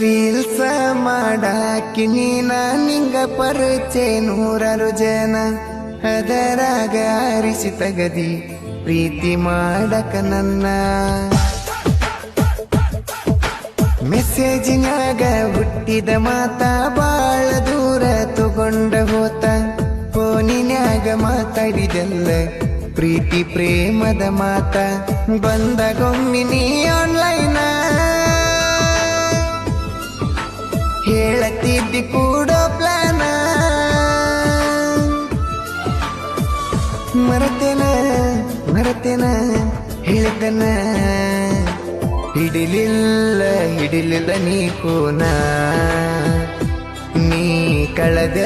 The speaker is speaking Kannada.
ರೀಲ್ಸ ಮಾಡಾಕಿ ನೀನ ನಿಂಗ ಪರಿಚಯ ನೂರಾರು ಜನ ಅದರಾಗ ಆರಿಸಿ ತಗದಿ ಪ್ರೀತಿ ಮಾಡಕ ನನ್ನ ಮೆಸೇಜಿನಾಗ ಹುಟ್ಟಿದ ಮಾತ ಬಾಳ ದೂರ ತಗೊಂಡ ಹೋತ ಫೋನಿನ್ಯಾಗ ಮಾತಾಡಿದೆಲ್ಲ ಪ್ರೀತಿ ಪ್ರೇಮದ ಮಾತ ಬಂದಗೊಮ್ಮಿ ನೀ ಆನ್ಲೈನ ಹೇಳತಿದ್ದಿ ಕೂಡ ಪ್ಲಾನ ಮರತೇನ ಹೇಳ್ತನ ಹಿಡಿಲಿಲ್ಲ ನೀ ಕೂನ ನೀ ಕಳೆದ